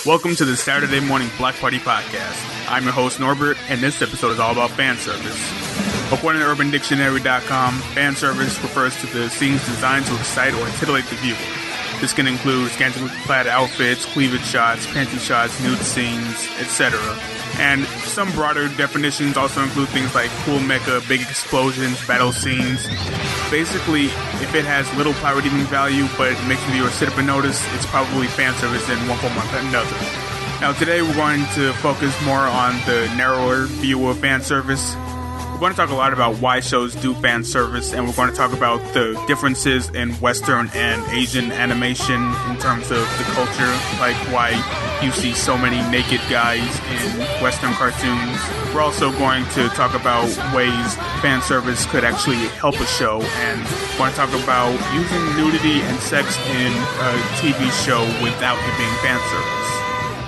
Welcome to the Saturday Morning Black Party Podcast. I'm your host, Norbert, and this episode is all about fanservice. According to UrbanDictionary.com, fanservice refers to the scenes designed to excite or titillate the viewer. This can include scantily clad outfits, cleavage shots, panty shots, nude scenes, etc. And some broader definitions also include things like cool mecha, big explosions, battle scenes. Basically, if it has little plot redeeming value but it makes the viewer sit up and notice, it's probably fanservice in one form or another. Now today we're going to focus more on the narrower view of fanservice. We're going to talk a lot about why shows do fan service, and we're going to talk about the differences in Western and Asian animation in terms of the culture, like why you see so many naked guys in Western cartoons. We're also going to talk about ways fan service could actually help a show, and we're going to talk about using nudity and sex in a TV show without it being fan service.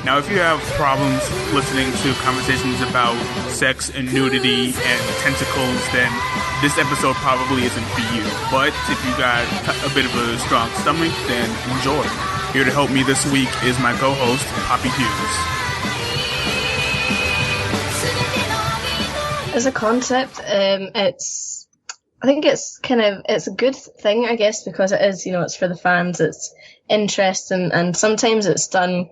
Now, if you have problems listening to conversations about sex and nudity and tentacles, then this episode probably isn't for you. But if you got a bit of a strong stomach, then enjoy. Here to help me this week is my co-host, Poppy Hughes. As a concept, I think it's a good thing, I guess, because it is, it's for the fans, it's interesting, and sometimes it's done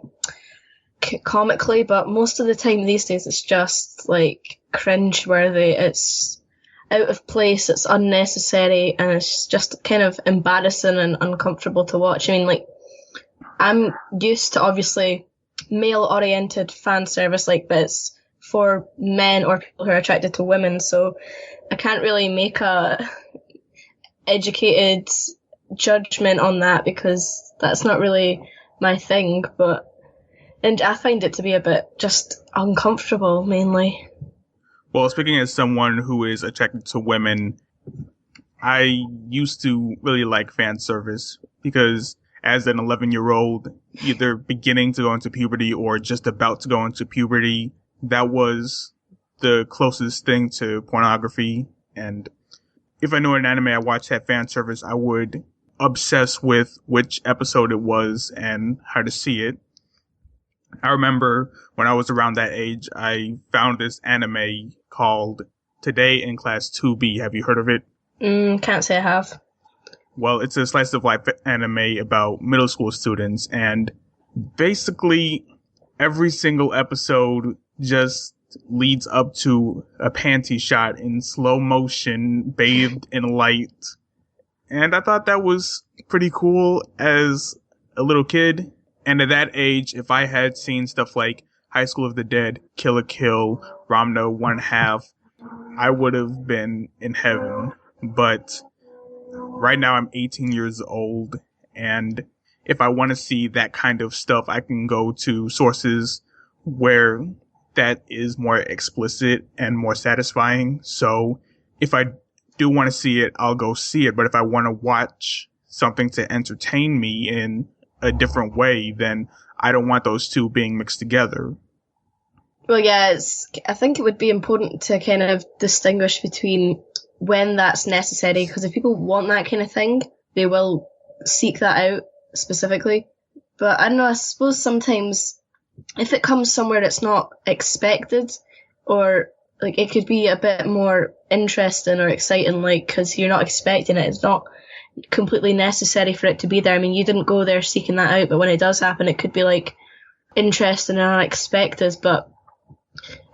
comically, but most of the time these days it's just like cringe-worthy. It's out of place, it's unnecessary, and it's just kind of embarrassing and uncomfortable to watch. I mean, like, I'm used to obviously male-oriented fan service, like, but it's for men or people who are attracted to women, so I can't really make a educated judgment on that because that's not really my thing, and I find it to be a bit just uncomfortable, mainly. Well, speaking as someone who is attracted to women, I used to really like fan service because as an 11-year-old, either beginning to go into puberty or just about to go into puberty, that was the closest thing to pornography. And if I knew an anime I watched had fan service, I would obsess with which episode it was and how to see it. I remember when I was around that age, I found this anime called Today in Class 2B. Have you heard of it? Can't say I have. Well, it's a slice of life anime about middle school students, and basically every single episode just leads up to a panty shot in slow motion, bathed in light. And I thought that was pretty cool as a little kid. And at that age, if I had seen stuff like High School of the Dead, Kill la Kill, Ramna 1/2, I would have been in heaven. But right now I'm 18 years old, and if I want to see that kind of stuff, I can go to sources where that is more explicit and more satisfying. So if I do want to see it, I'll go see it. But if I want to watch something to entertain me in a different way, then I don't want those two being mixed together. Well, yeah, I think it would be important to kind of distinguish between when that's necessary, because if people want that kind of thing, they will seek that out specifically. But I don't know, I suppose sometimes if it comes somewhere it's not expected, or like it could be a bit more interesting or exciting, like, because you're not expecting it, it's not completely necessary for it to be there. I mean, you didn't go there seeking that out, but when it does happen, it could be like interesting and unexpected. But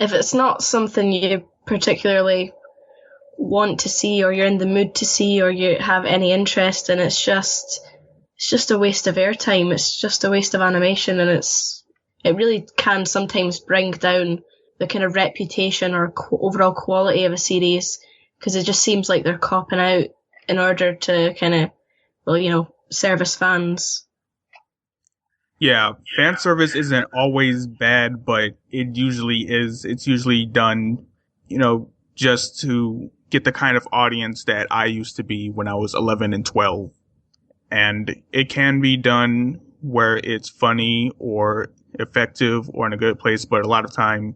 if it's not something you particularly want to see, or you're in the mood to see, or you have any interest in, it's just a waste of airtime. It's just a waste of animation, and it really can sometimes bring down the kind of reputation or overall quality of a series, because it just seems like they're copping out in order to kind of, service fans. Yeah, fan service isn't always bad, but it usually is. It's usually done, just to get the kind of audience that I used to be when I was 11 and 12. And it can be done where it's funny or effective or in a good place, but a lot of time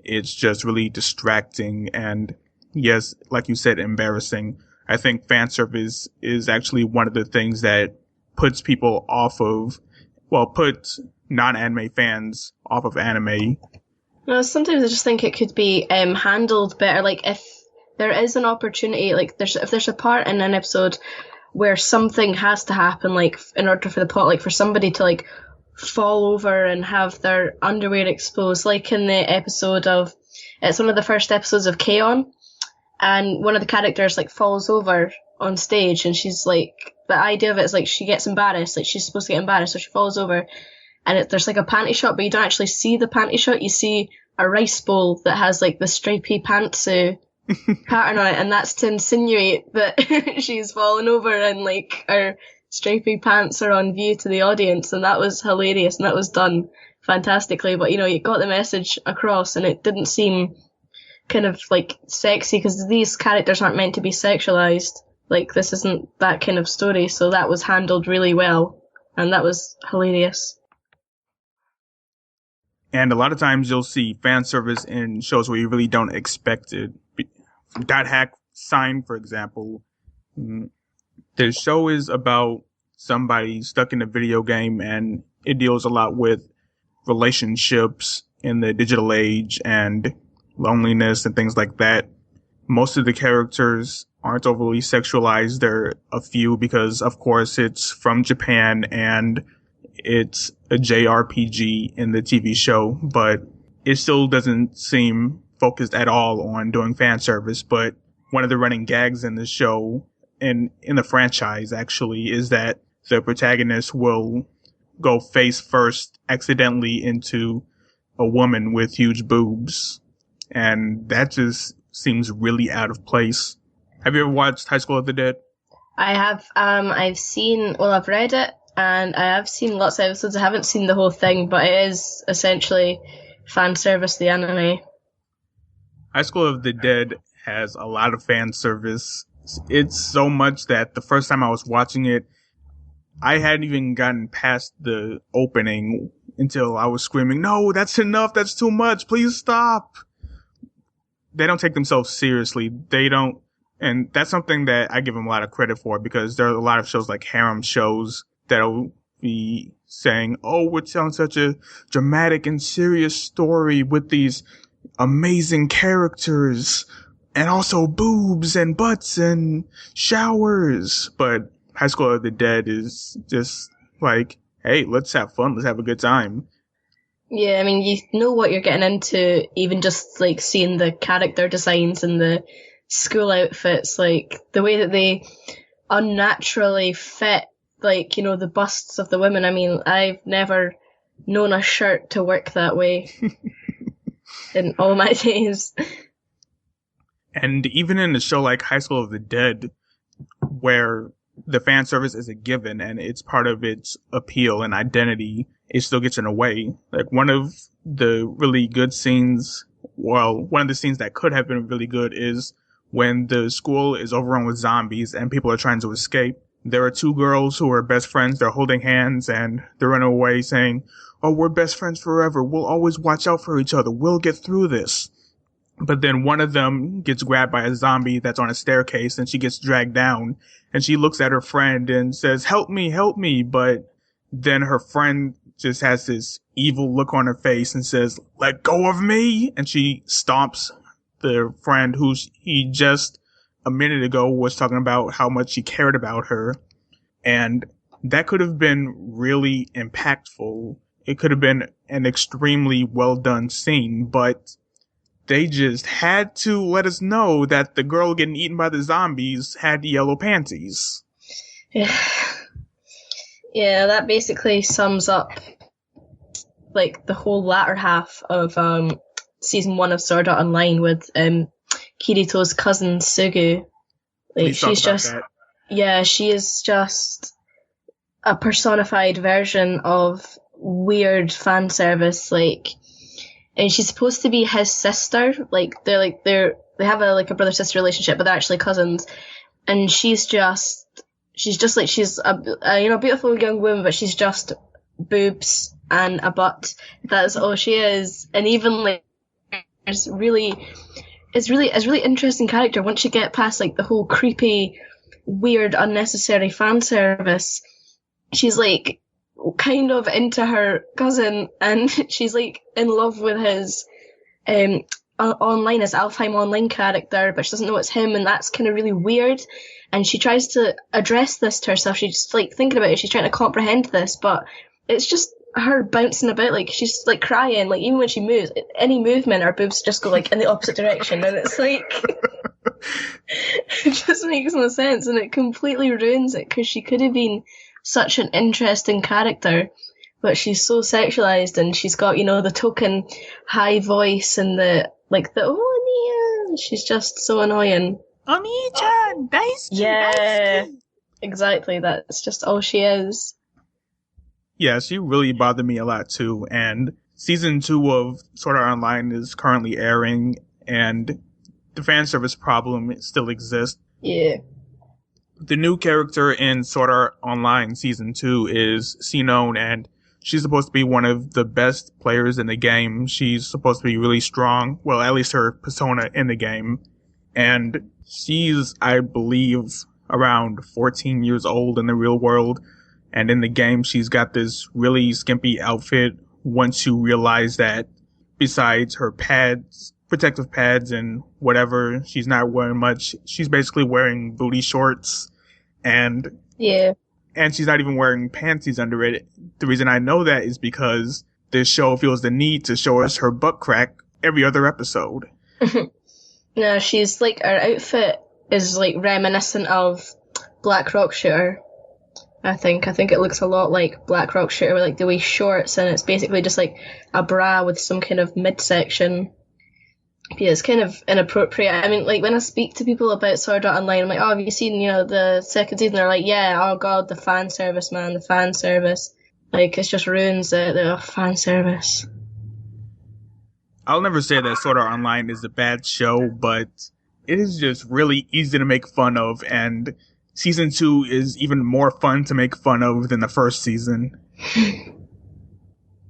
it's just really distracting and, yes, like you said, embarrassing. I think fan service is actually one of the things that puts people off of put non-anime fans off of anime. No, sometimes I just think it could be handled better. Like if there is an opportunity, like if there's a part in an episode where something has to happen, like in order for the plot, like for somebody to like fall over and have their underwear exposed, like in the episode of, it's one of the first episodes of Kyodan, and one of the characters like falls over on stage, and she's like, the idea of it is like she gets embarrassed, like she's supposed to get embarrassed, so she falls over, and there's like a panty shot, but you don't actually see the panty shot, you see a rice bowl that has like the stripy pantsu pattern on it, and that's to insinuate that she's fallen over and like her stripy pants are on view to the audience, and that was hilarious, and that was done fantastically. But you got the message across, and it didn't seem kind of like sexy, because these characters aren't meant to be sexualized. Like, this isn't that kind of story, so that was handled really well, and that was hilarious. And a lot of times you'll see fan service in shows where you really don't expect it. Dot Hack Sign, for example. The show is about somebody stuck in a video game, and it deals a lot with relationships in the digital age and loneliness and things like that. Most of the characters aren't overly sexualized. There are a few because, of course, it's from Japan and it's a JRPG in the TV show, but it still doesn't seem focused at all on doing fan service. But one of the running gags in the show, and in the franchise actually, is that the protagonist will go face first accidentally into a woman with huge boobs. And that just seems really out of place. Have you ever watched High School of the Dead? I have. I've read it, and I have seen lots of episodes. I haven't seen the whole thing, but it is essentially fan service, the anime. High School of the Dead has a lot of fan service. It's so much that the first time I was watching it, I hadn't even gotten past the opening until I was screaming, "No, that's enough, that's too much, please stop." They don't take themselves seriously. They don't, and that's something that I give them a lot of credit for, because there are a lot of shows like harem shows that'll be saying, "Oh, we're telling such a dramatic and serious story with these amazing characters and also boobs and butts and showers." But High School of the Dead is just like, hey, let's have fun, let's have a good time. Yeah, I mean, you know what you're getting into, even just like seeing the character designs and the school outfits, like the way that they unnaturally fit, like, the busts of the women. I mean, I've never known a shirt to work that way in all my days. And even in a show like High School of the Dead, where the fan service is a given and it's part of its appeal and identity, it still gets in the way. Like, one of the really good scenes, one of the scenes that could have been really good, is when the school is overrun with zombies and people are trying to escape. There are two girls who are best friends. They're holding hands and they're running away saying, "Oh, we're best friends forever. We'll always watch out for each other. We'll get through this." But then one of them gets grabbed by a zombie that's on a staircase, and she gets dragged down, and she looks at her friend and says, help me. But then her friend just has this evil look on her face and says, "Let go of me." And she stomps the friend who he just a minute ago was talking about how much he cared about her. And that could have been really impactful. It could have been an extremely well done scene, but they just had to let us know that the girl getting eaten by the zombies had yellow panties. Yeah, that basically sums up like the whole latter half of season 1 of Sword Art Online with Kirito's cousin Sugu. Like, she's just, she is just a personified version of weird fan service. Like, and she's supposed to be his sister. They have a brother sister relationship, but they're actually cousins. And she's a beautiful young woman, but she's just boobs and a butt. That's all she is. And even it's really interesting character once you get past the whole creepy, weird, unnecessary fan service. She's kind of into her cousin, and she's like in love with his online, his Alfheim online character, but she doesn't know it's him, and that's kind of really weird. And she tries to address this to herself. She's just like thinking about it. She's trying to comprehend this, but it's just her bouncing about, like she's like crying, like even when she moves, any movement, her boobs just go like in the opposite direction, and it's like it just makes no sense, and it completely ruins it because she could have been such an interesting character, but she's so sexualized, and she's got, you know, the token high voice and the oh Nia, she's just so annoying. Oni-chan, daisuki, Yeah, daisuki. exactly. That's just all she is. Yeah, she really bothered me a lot too. And season 2 of Sword Art Online is currently airing, and the fan service problem still exists. Yeah. The new character in Sword Art Online season 2 is Sinone, and she's supposed to be one of the best players in the game. She's supposed to be really strong. Well, at least her persona in the game. And she's, I believe, around 14 years old in the real world. And in the game, she's got this really skimpy outfit once you realize that besides her pads, protective pads and whatever, she's not wearing much. She's basically wearing booty shorts, and Yeah. and she's not even wearing panties under it. The reason I know that is because this show feels the need to show us her butt crack every other episode. No, she's like, her outfit is like reminiscent of Black Rock Shooter. I think it looks a lot like Black Rock Shooter with like the way shorts, and it's basically just like a bra with some kind of midsection. Yeah, it's kind of inappropriate. I mean, like when I speak to people about Sword Art Online, I'm like, oh, have you seen, you know, the second season? They're like, yeah, oh god, the fan service, man, the fan service. Like, it just ruins the fan service. I'll never say that Sword Art Online is a bad show, but it is just really easy to make fun of, and season 2 is even more fun to make fun of than the first season.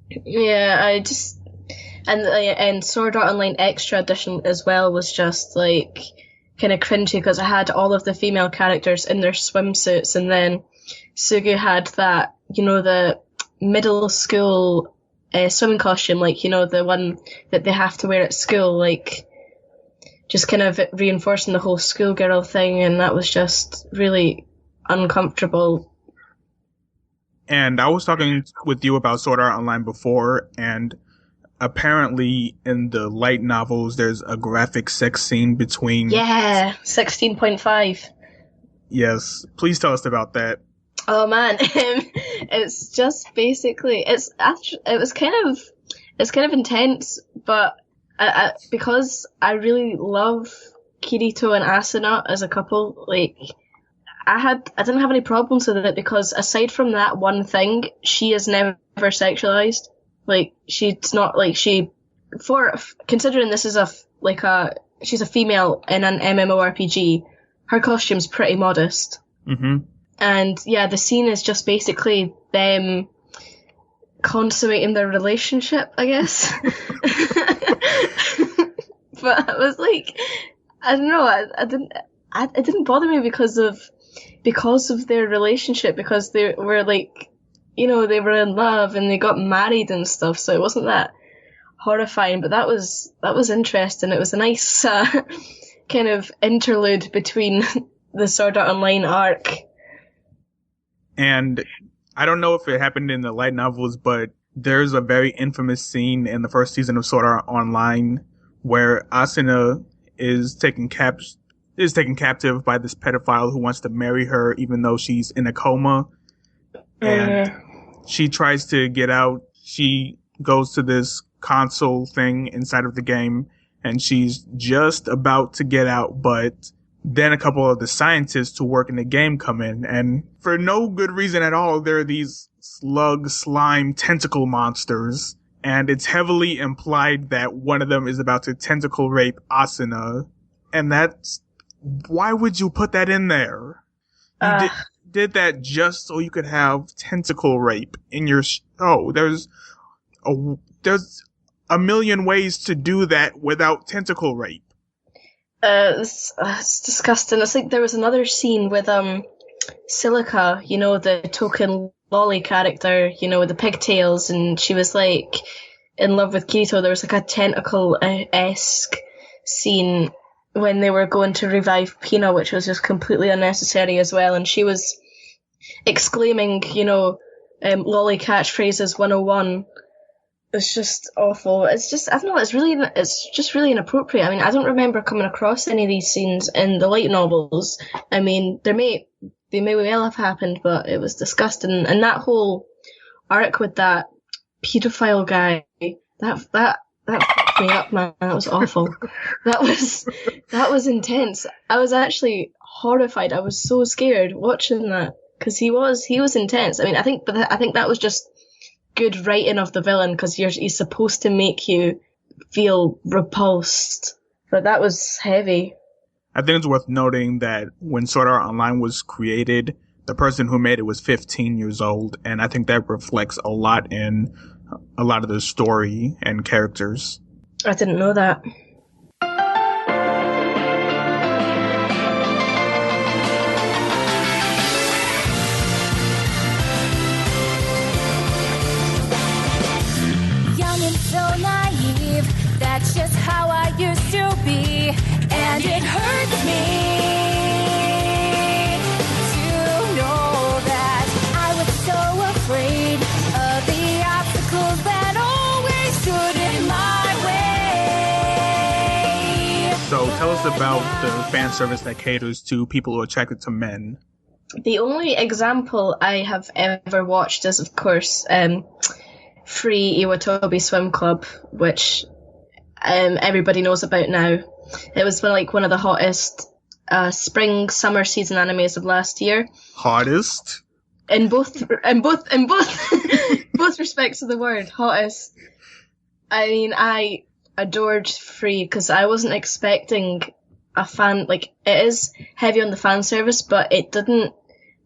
Yeah, and Sword Art Online Extra Edition as well was just like kind of cringy because it had all of the female characters in their swimsuits, and then Sugu had that, you know, the middle school swimming costume, like, you know, the one that they have to wear at school, like just kind of reinforcing the whole schoolgirl thing, and that was just really uncomfortable. And I was talking with you about Sword Art Online before, and apparently in the light novels there's a graphic sex scene between... Yeah, 16.5. Yes, please tell us about that. Oh man, it's just basically, it's kind of intense, but because I really love Kirito and Asuna as a couple, like I didn't have any problems with it because aside from that one thing, she is never sexualized. Like, she's not like considering this is she's a female in an MMORPG, her costume's pretty modest. Mm-hmm. And yeah, the scene is just basically them consummating their relationship, I guess. But I was like, I don't know, it didn't bother me because of their relationship, because they were like, you know, they were in love and they got married and stuff, so it wasn't that horrifying, but that was interesting. It was a nice kind of interlude between the Sword Art Online arc. And I don't know if it happened in the light novels, but there's a very infamous scene in the first season of Sword Art Online where Asuna is taken captive by this pedophile who wants to marry her even though she's in a coma. And she tries to get out. She goes to this console thing inside of the game, and she's just about to get out, but then a couple of the scientists who work in the game come in, and for no good reason at all, there are these slug, slime, tentacle monsters, and it's heavily implied that one of them is about to tentacle rape Asuna, and why would you put that in there? You did that just so you could have tentacle rape in your show. There's a million ways to do that without tentacle rape. It's disgusting. It's like there was another scene with Silica, you know, the token lolly character, you know, with the pigtails, and she was like in love with Kirito. There was like a tentacle-esque scene when they were going to revive Pina, which was just completely unnecessary as well, and she was exclaiming, you know, lolly catchphrases 101. It's just awful. It's just, I don't know, it's just really inappropriate. I mean, I don't remember coming across any of these scenes in the light novels. I mean, they may well have happened, but it was disgusting. And that whole arc with that pedophile guy, that fucked me up, man. That was awful. that was intense. I was actually horrified. I was so scared watching that, because he was intense. I mean, I think that was just good writing of the villain, because he's supposed to make you feel repulsed. But that was heavy. I think it's worth noting that when Sword Art Online was created, the person who made it was 15 years old, and I think that reflects a lot in a lot of the story and characters. I didn't know that. That's just how I used to be, and it hurts me to know that I was so afraid of the obstacles that always stood in my way. So tell us about the fan service that caters to people who are attracted to men. The only example I have ever watched is, of course, Free Iwatobi Swim Club, which everybody knows about now. It was one of the hottest spring-summer season animes of last year. Hottest? In both both respects of the word, hottest. I mean, I adored Free because I wasn't expecting a fan, like, it is heavy on the fan service, but it didn't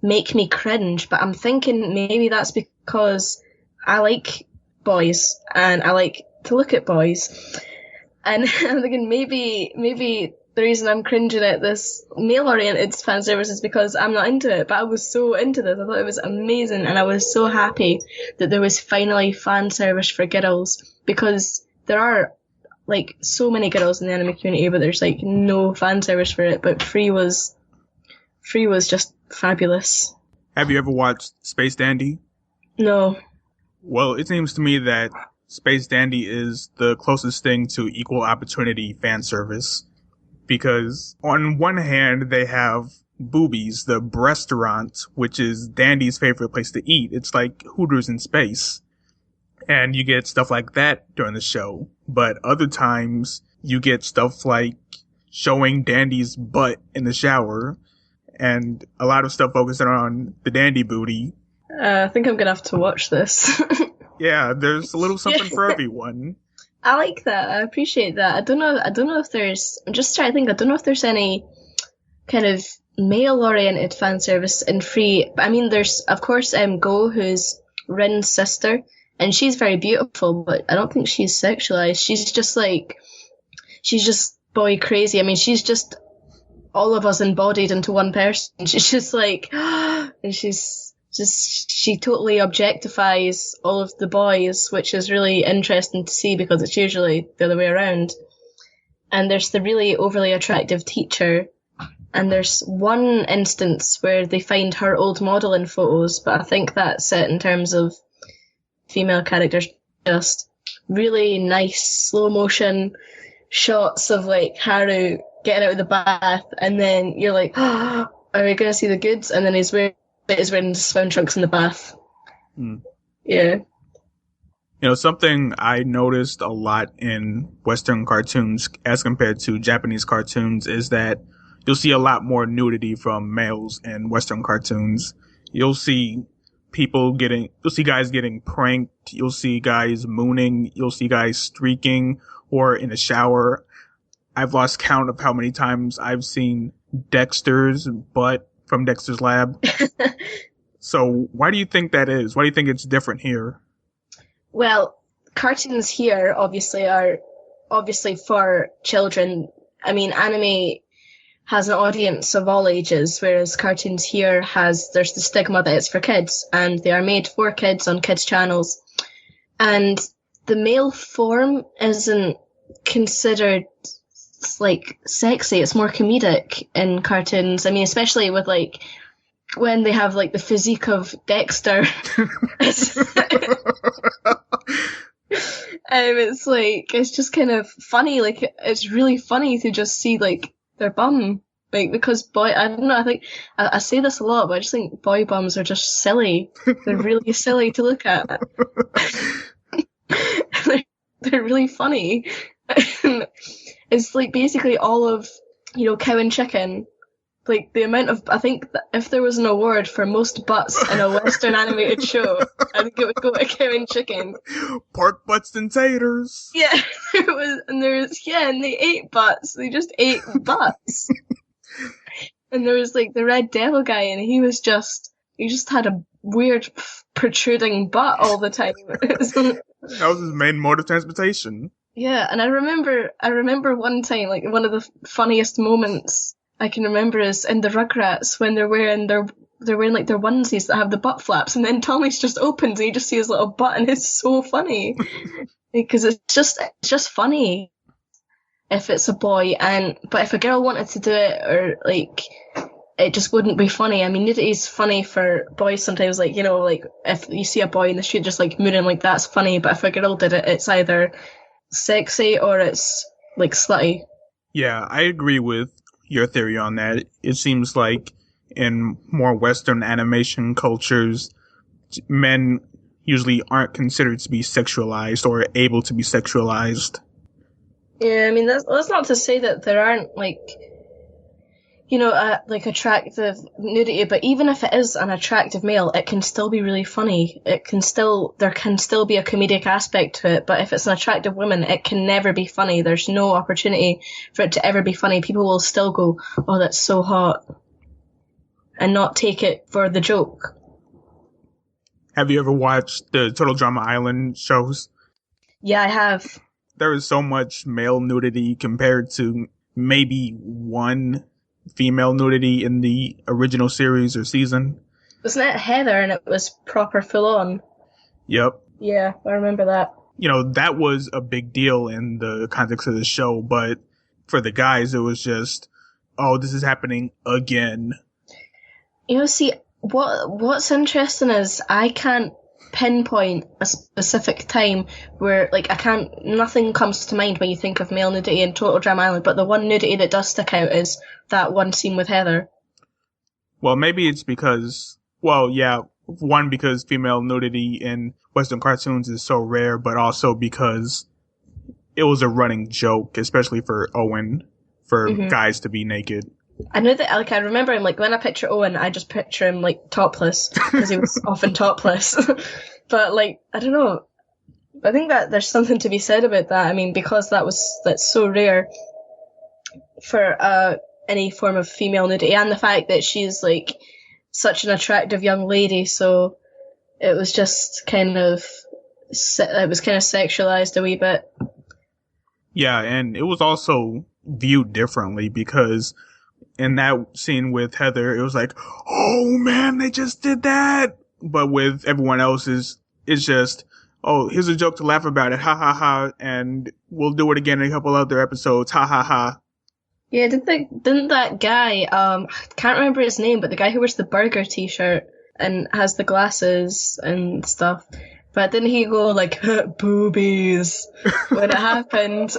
make me cringe. But I'm thinking maybe that's because I like boys and I like to look at boys. And I'm thinking maybe the reason I'm cringing at this male-oriented fan service is because I'm not into it. But I was so into this. I thought it was amazing, and I was so happy that there was finally fan service for girls, because there are like so many girls in the anime community, but there's like no fan service for it. But Free was just fabulous. Have you ever watched Space Dandy? No. Well, it seems to me that Space Dandy is the closest thing to equal opportunity fan service, because on one hand they have Boobies, the restaurant, which is Dandy's favorite place to eat. It's like Hooters in space, and you get stuff like that during the show. But other times you get stuff like showing Dandy's butt in the shower, and a lot of stuff focusing on the Dandy booty. I think I'm gonna have to watch this. Yeah, there's a little something for everyone. I like that. I appreciate that. I don't know if there's, I'm just trying to think, I don't know if there's any kind of male-oriented fan service in Free. I mean, there's, of course, Go, who's Rin's sister, and she's very beautiful, but I don't think she's sexualized. She's just boy crazy. I mean, she's just all of us embodied into one person. She's just like, and she totally objectifies all of the boys, which is really interesting to see because it's usually the other way around. And there's the really overly attractive teacher, and there's one instance where they find her old modelling photos, but I think that's it in terms of female characters. Just really nice slow motion shots of like Haru getting out of the bath, and then you're like, oh, are we going to see the goods? And then he's wearing swim trunks in the bath. Yeah. You know, something I noticed a lot in Western cartoons as compared to Japanese cartoons is that you'll see a lot more nudity from males in Western cartoons. You'll see guys getting pranked. You'll see guys mooning. You'll see guys streaking or in the shower. I've lost count of how many times I've seen Dexter's butt from Dexter's Lab. So why do you think that is? Why do you think it's different here? Well, cartoons here obviously are for children. I mean, anime has an audience of all ages, whereas cartoons here there's the stigma that it's for kids, and they are made for kids on kids' channels. And the male form isn't considered like sexy, it's more comedic in cartoons. I mean, especially with like when they have like the physique of Dexter. It's just kind of funny. Like, it's really funny to just see like their bum. Like, because I don't know, I think I say this a lot, but I just think boy bums are just silly. They're really silly to look at. They're really funny. It's like basically all of, Cow and Chicken. Like, the amount of, I think that if there was an award for most butts in a Western animated show, I think it would go to Cow and Chicken. Pork butts and taters. Yeah, and they ate butts. They just ate butts. And there was like the Red Devil guy, and he just had a weird protruding butt all the time. That was his main mode of transportation. Yeah, and I remember one time, like, one of the funniest moments I can remember is in the Rugrats when they're wearing like their onesies that have the butt flaps, and then Tommy's just opens and you just see his little butt, and it's so funny because it's just funny if it's a boy, but if a girl wanted to do it, or like, it just wouldn't be funny. I mean, nudity is funny for boys sometimes, like, like if you see a boy in the street just like mooning, like, that's funny, but if a girl did it, it's either sexy or it's like slutty. Yeah, I agree with your theory on that. It seems like in more Western animation cultures, men usually aren't considered to be sexualized or able to be sexualized. Yeah, I mean, that's not to say that there aren't, like, like attractive nudity, but even if it is an attractive male, it can still be really funny. There can still be a comedic aspect to it, but if it's an attractive woman, it can never be funny. There's no opportunity for it to ever be funny. People will still go, oh, that's so hot, and not take it for the joke. Have you ever watched the Total Drama Island shows? Yeah, I have. There is so much male nudity compared to maybe one female nudity in the original series or season. Wasn't it Heather and it was proper full on? Yep. Yeah, I remember that. That was a big deal in the context of the show, but for the guys, it was just, oh, this is happening again. See, what's interesting is I can't pinpoint a specific time where, like, nothing comes to mind when you think of male nudity in Total Drama Island, but the one nudity that does stick out is that one scene with Heather. Well, maybe it's because, one, because female nudity in Western cartoons is so rare, but also because it was a running joke, especially for Owen, for guys to be naked. I know that, like, I remember him, like, when I picture Owen, I just picture him, like, topless, because he was often topless. But, like, I don't know. I think that there's something to be said about that. I mean, because that's so rare for any form of female nudity, and the fact that she's, like, such an attractive young lady, so it was just kind of sexualized a wee bit. Yeah, and it was also viewed differently because in that scene with Heather, it was like, oh man, they just did that. But with everyone else, it's just, oh, here's a joke to laugh about it, ha ha ha, and we'll do it again in a couple other episodes, ha ha ha. Yeah, didn't that guy, I can't remember his name, but the guy who wears the burger t-shirt and has the glasses and stuff, but didn't he go like, boobies, when it happened?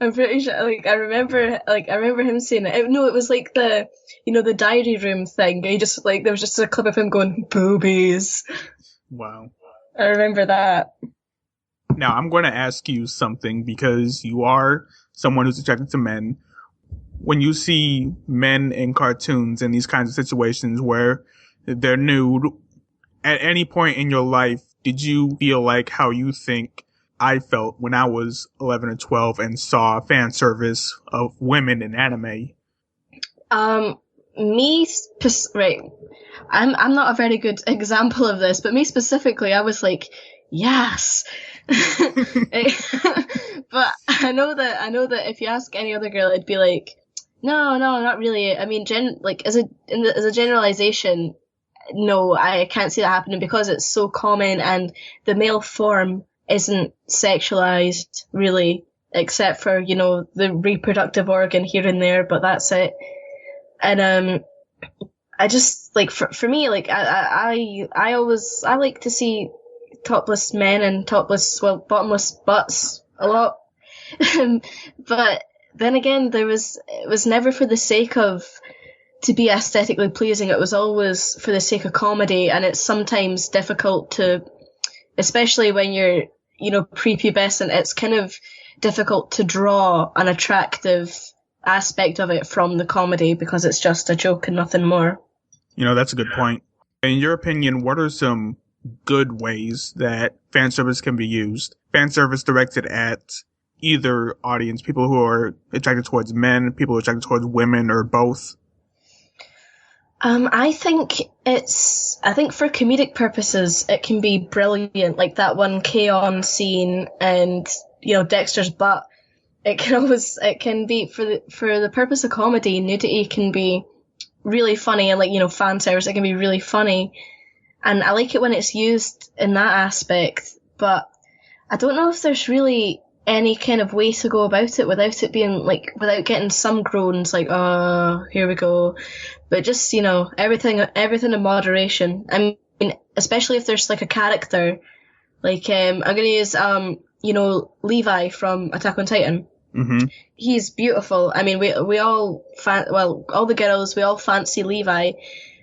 I'm pretty sure, like, I remember him saying it. No, it was like the diary room thing. He just, like, there was just a clip of him going, boobies. Wow. I remember that. Now, I'm going to ask you something because you are someone who's attracted to men. When you see men in cartoons in these kinds of situations where they're nude, at any point in your life, did you feel like how you think I felt when I was 11 or 12 and saw fan service of women in anime? Right. I'm not a very good example of this, but me specifically, I was like, yes. But I know that if you ask any other girl, it'd be like, No, not really. I mean, as a generalization, no, I can't see that happening because it's so common and the male form isn't sexualized really, except for, the reproductive organ here and there, but that's it. And, I just, like, for me, like, I like to see topless men and bottomless butts a lot. But then again, it was never for the sake of to be aesthetically pleasing. It was always for the sake of comedy, and it's sometimes difficult to, especially when you're, prepubescent, it's kind of difficult to draw an attractive aspect of it from the comedy because it's just a joke and nothing more. That's a good point. In your opinion, what are some good ways that fan service can be used? Fan service directed at either audience, people who are attracted towards men, people who are attracted towards women, or both? I think for comedic purposes, it can be brilliant, like that one K-On scene and, Dexter's butt. It can be for the purpose of comedy, nudity can be really funny, and like, fan service, it can be really funny. And I like it when it's used in that aspect, but I don't know if there's really any kind of way to go about it without it being like, without getting some groans like, oh, here we go. But just, everything in moderation. I mean, especially if there's like a character, like, I'm gonna use, Levi from Attack on Titan. Mm-hmm. He's beautiful. I mean, we all all the girls, we all fancy Levi.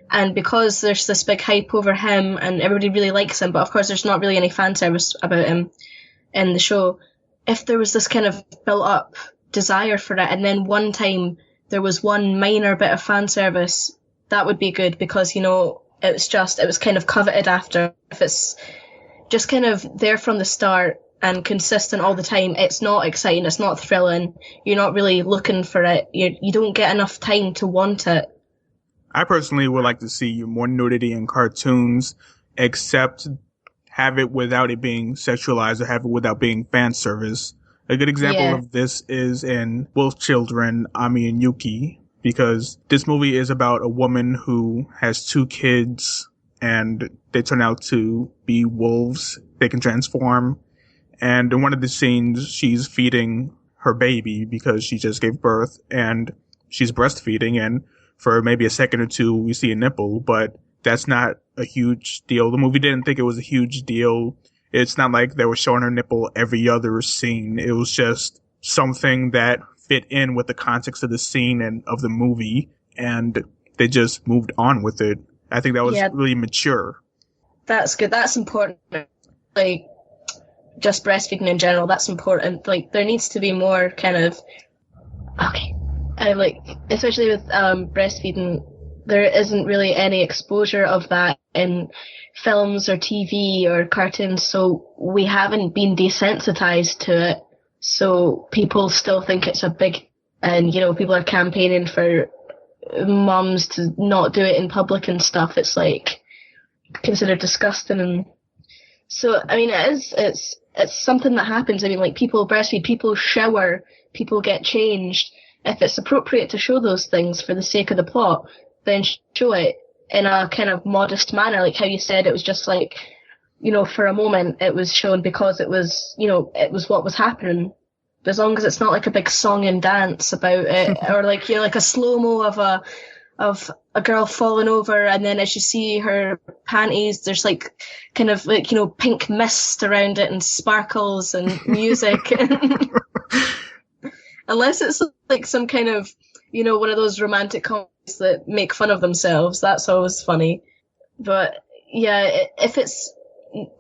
And because there's this big hype over him and everybody really likes him, but of course there's not really any fan service about him in the show. If there was this kind of built-up desire for it, and then one time there was one minor bit of fan service, that would be good because, it was kind of coveted after. If it's just kind of there from the start and consistent all the time, it's not exciting, it's not thrilling, you're not really looking for it, you don't get enough time to want it. I personally would like to see more nudity in cartoons, except have it without it being sexualized or have it without being fan service. A good example of this is in Wolf Children, Ami and Yuki, because this movie is about a woman who has 2 kids and they turn out to be wolves. They can transform. And in one of the scenes, she's feeding her baby because she just gave birth and she's breastfeeding, and for maybe a second or two, we see a nipple, but that's not a huge deal. The movie didn't think it was a huge deal. It's not like they were showing her nipple every other scene. It was just something that fit in with the context of the scene and of the movie, and they just moved on with it. I think that was really mature. That's good. That's important. Like, just breastfeeding in general, that's important. Like, there needs to be more kind of... Okay. Especially with breastfeeding, there isn't really any exposure of that in films or TV or cartoons, so we haven't been desensitized to it. So people still think it's a big, and people are campaigning for mums to not do it in public and stuff. It's like considered disgusting, and so I mean it's something that happens. I mean, like, people breastfeed, people shower, people get changed. If it's appropriate to show those things for the sake of the plot, then show it in a kind of modest manner, like how you said it was just like, for a moment it was shown because it was, it was what was happening. But as long as it's not like a big song and dance about it, or like, like a slow-mo of a girl falling over, and then as you see her panties, there's like kind of like, pink mist around it and sparkles and music. Unless it's like some kind of, one of those romantic comedies that make fun of themselves, that's always funny. But yeah, if it's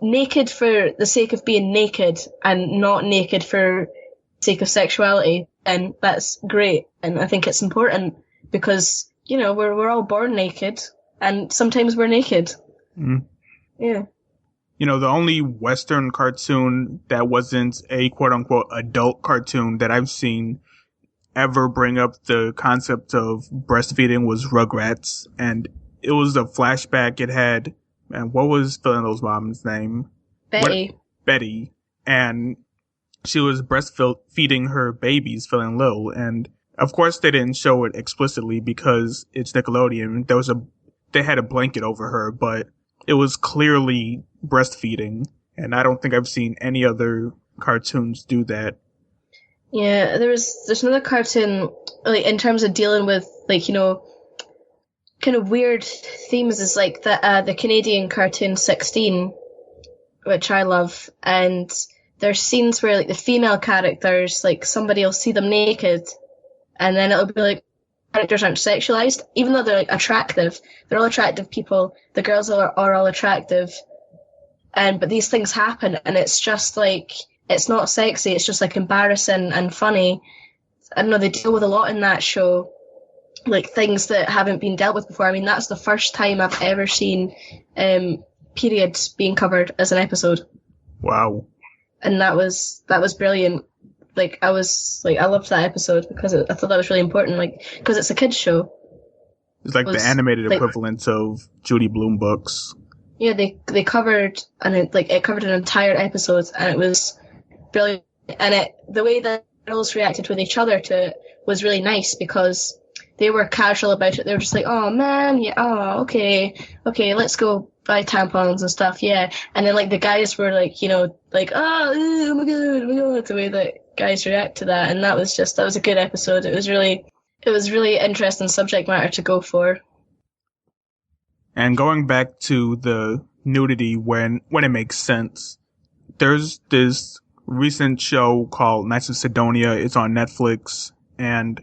naked for the sake of being naked and not naked for the sake of sexuality, then that's great. And I think it's important because, we're all born naked and sometimes we're naked. Mm. Yeah. The only Western cartoon that wasn't a quote-unquote adult cartoon that I've seen ever bring up the concept of breastfeeding was Rugrats. And it was a flashback. It had, and what was Phil-Ando's mom's name? Betty. Betty. And she was breastfeeding her babies, Phil and Lil. And Of course, they didn't show it explicitly because it's Nickelodeon. They had a blanket over her, but it was clearly breastfeeding, and I don't think I've seen any other cartoons do that. Yeah, there's another cartoon, like, in terms of dealing with, like, you know, kind of weird themes, is like the Canadian cartoon 16, which I love, and there's scenes where, like, the female characters, like, somebody will see them naked, and then it'll be like, characters aren't sexualized, even though they're, like, attractive. They're all attractive people. The girls are all attractive, but these things happen, and it's just like, it's not sexy. It's just, like, embarrassing and funny. I don't know. They deal with a lot in that show, like, things that haven't been dealt with before. I mean, that's the first time I've ever seen periods being covered as an episode. Wow. And that was brilliant. Like, I loved that episode because I thought that was really important, like, because it's a kids show. It's like the animated equivalent of Judy Blume books. Yeah, they covered, and it covered an entire episode, and it was brilliant. And the way that girls reacted with each other to it was really nice, because they were casual about it. They were just like, oh man, yeah, oh, okay, let's go buy tampons and stuff, yeah. And then, like, the guys were like, you know, like, oh my god, the way that guys react to that. And that was a good episode. It was really interesting subject matter to go for. And going back to the nudity when it makes sense, there's this recent show called Knights of Sidonia. It's on Netflix, and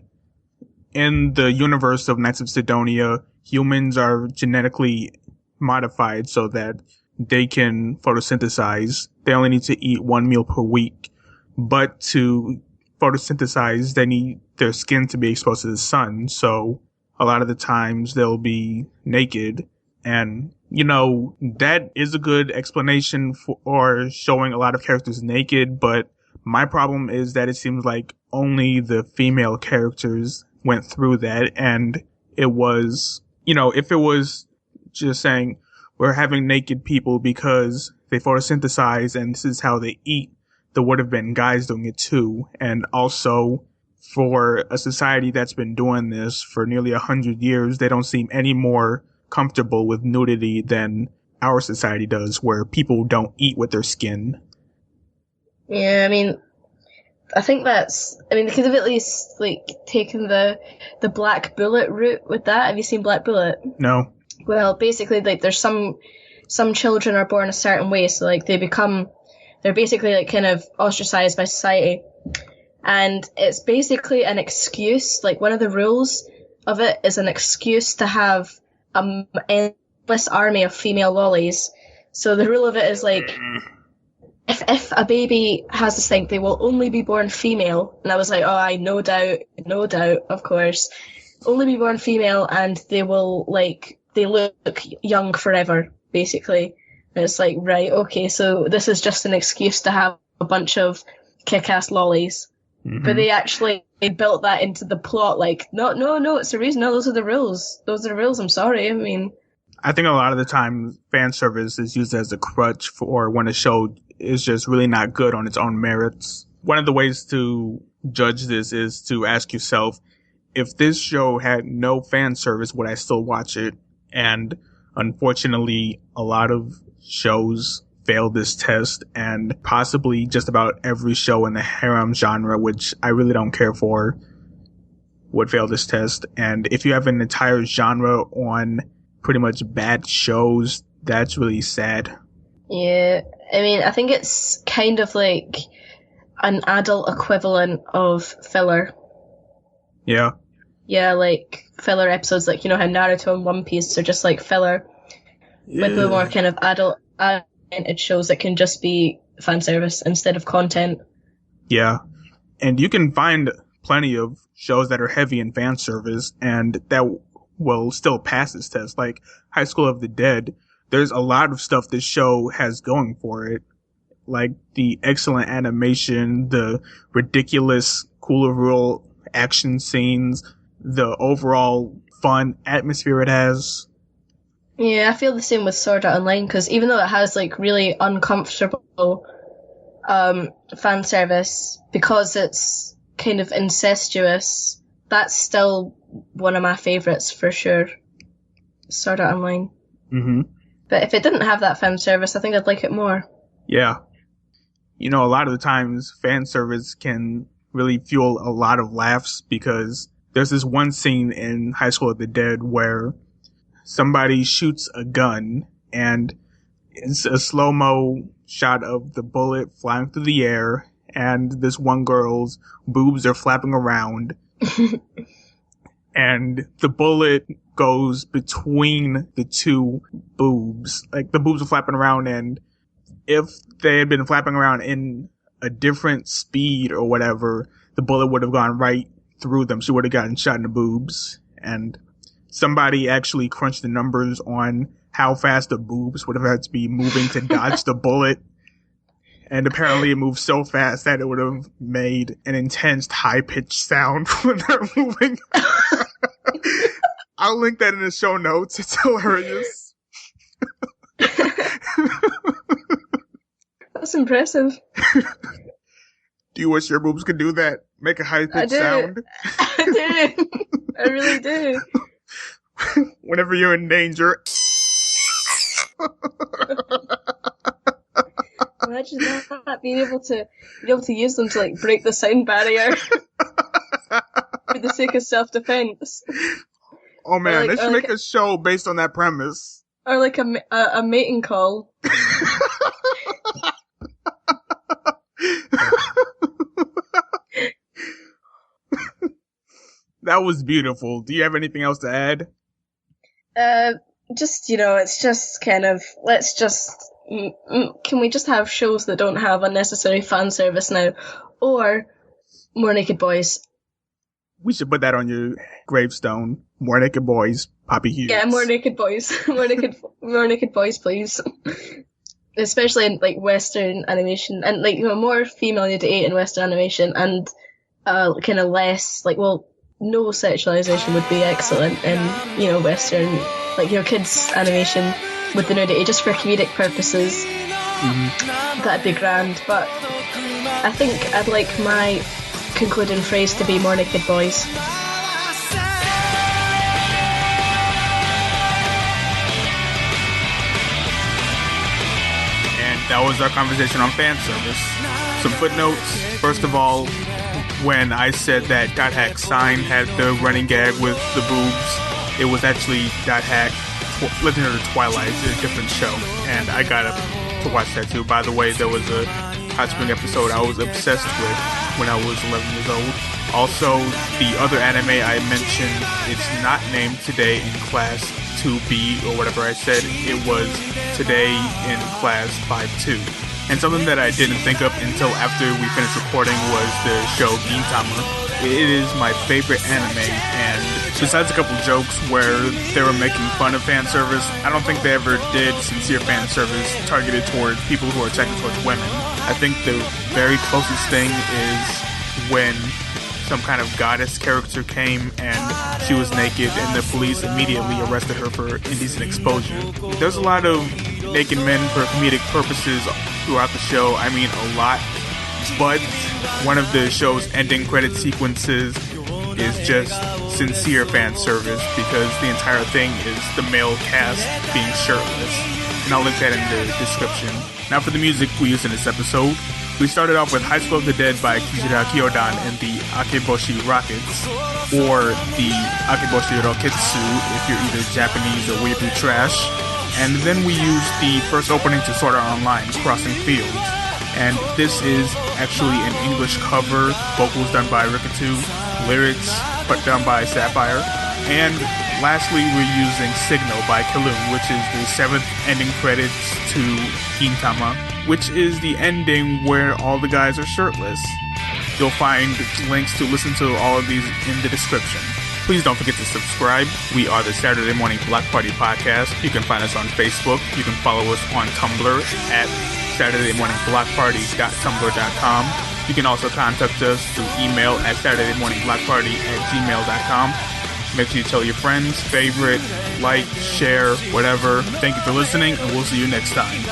in the universe of Knights of Sidonia, humans are genetically modified so that they can photosynthesize. They only need to eat 1 meal per week, but to photosynthesize, they need their skin to be exposed to the sun. So a lot of the times they'll be naked. And, you know, that is a good explanation for showing a lot of characters naked, but my problem is that it seems like only the female characters went through that, and it was, you know, if it was just saying we're having naked people because they photosynthesize and this is how they eat, there would have been guys doing it too. And also, for a society that's been doing this for nearly 100 years, they don't seem any more comfortable with nudity than our society does, where people don't eat with their skin. Yeah, I mean, I think they could have at least, like, taken the Black Bullet route with that. Have you seen Black Bullet? No. Well, basically, like, there's some children are born a certain way, so, like, they're basically, like, kind of ostracized by society. And it's basically an excuse, like, one of the rules of it is an excuse to have an endless army of female lollies. So the rule of it is, like, if a baby has this thing, they will only be born female. And I was like, oh, no doubt, of course. Only be born female, and they will, like, they look young forever, basically. And it's like, right, okay, so this is just an excuse to have a bunch of kick-ass lollies. Mm-hmm. But they actually built that into the plot, like, no, it's the reason, no, those are the rules. Those are the rules, I'm sorry, I mean. I think a lot of the time fan service is used as a crutch for when a show is just really not good on its own merits. One of the ways to judge this is to ask yourself, if this show had no fan service, would I still watch it? And unfortunately, a lot of shows fail this test, and possibly just about every show in the harem genre, which I really don't care for, would fail this test. And if you have an entire genre on pretty much bad shows, that's really sad. Yeah, I mean, I think it's kind of like an adult equivalent of filler. Yeah. Yeah, like filler episodes, like, you know how Naruto and One Piece are just like filler, with the more kind of adult-oriented shows that can just be fan service instead of content. Yeah, and you can find plenty of shows that are heavy in fan service and that will still pass this test. Like High School of the Dead, there's a lot of stuff this show has going for it, like the excellent animation, the ridiculous Cool Rule action scenes, the overall fun atmosphere it has. Yeah, I feel the same with Sword Art Online, because even though it has, like, really uncomfortable fan service, because it's kind of incestuous, that's still one of my favourites for sure. Sword Art Online. Mm-hmm. But if it didn't have that fan service, I think I'd like it more. Yeah. You know, a lot of the times fan service can really fuel a lot of laughs because there's this one scene in High School of the Dead where somebody shoots a gun and it's a slow-mo shot of the bullet flying through the air and this one girl's boobs are flapping around and the bullet goes between the two boobs. Like, the boobs are flapping around, and if they had been flapping around in a different speed or whatever, the bullet would have gone right through them. She would have gotten shot in the boobs. And somebody actually crunched the numbers on how fast the boobs would have had to be moving to dodge the bullet. And apparently it moved so fast that it would have made an intense high-pitched sound when they're moving. I'll link that in the show notes. It's hilarious. That's impressive. Do you wish your boobs could do that? Make a high-pitched sound? I do. I really do. Whenever you're in danger. Imagine that, being able to use them to, like, break the sound barrier for the sake of self-defense. Oh man, like, they should make a show based on that premise. Or like a mating call. That was beautiful. Do you have anything else to add? Just, it's just kind of, can we just have shows that don't have unnecessary fan service now? Or more naked boys. We should put that on your gravestone. More naked boys, Poppy Hughes. Yeah, more naked boys. more naked boys, please. Especially in, like, Western animation. And, like, more female nudity in Western animation. And, kind of less, like, well, no sexualization would be excellent in, Western, like, kids animation with the nudity, just for comedic purposes. Mm-hmm. That'd be grand. But I think I'd like my concluding phrase to be more naked boys. And that was our conversation on fan service. Some footnotes. First of all, when I said that Dot Hack Sign had the running gag with the boobs, it was actually Dot Hack Legend of the Twilight. It's a different show, and I got up to watch that too. By the way, there was a Hot Spring episode I was obsessed with when I was 11 years old. Also, the other anime I mentioned, it's not named Today in Class 2B or whatever I said. It was Today in Class 5-2. And something that I didn't think of until after we finished recording was the show Gintama. It is my favorite anime, and besides a couple jokes where they were making fun of fan service, I don't think they ever did sincere fan service targeted towards people who are attracted towards women. I think the very closest thing is when some kind of goddess character came and she was naked and the police immediately arrested her for indecent exposure. There's a lot of naked men for comedic purposes throughout the show. I mean, a lot. But one of the show's ending credit sequences is just sincere fan service because the entire thing is the male cast being shirtless. And I'll link that in the description. Now for the music we used in this episode. We started off with High School of the Dead by Kishida Kyodan and the Akeboshi Rockets, or the Akeboshi Roketsu if you're either Japanese or weeaboo trash. And then we used the first opening to Sword Art Online, Crossing Fields. And this is actually an English cover, vocals done by Rickatoo, lyrics done by Sapphire. And lastly, we're using Signal by Kelun, which is the 7th ending credits to Gintama, which is the ending where all the guys are shirtless. You'll find links to listen to all of these in the description. Please don't forget to subscribe. We are the Saturday Morning Block Party Podcast. You can find us on Facebook. You can follow us on Tumblr at SaturdayMorningBlockParty.tumblr.com. You can also contact us through email at SaturdayMorningBlockParty@gmail.com. Make sure you tell your friends, favorite, like, share, whatever. Thank you for listening, and we'll see you next time.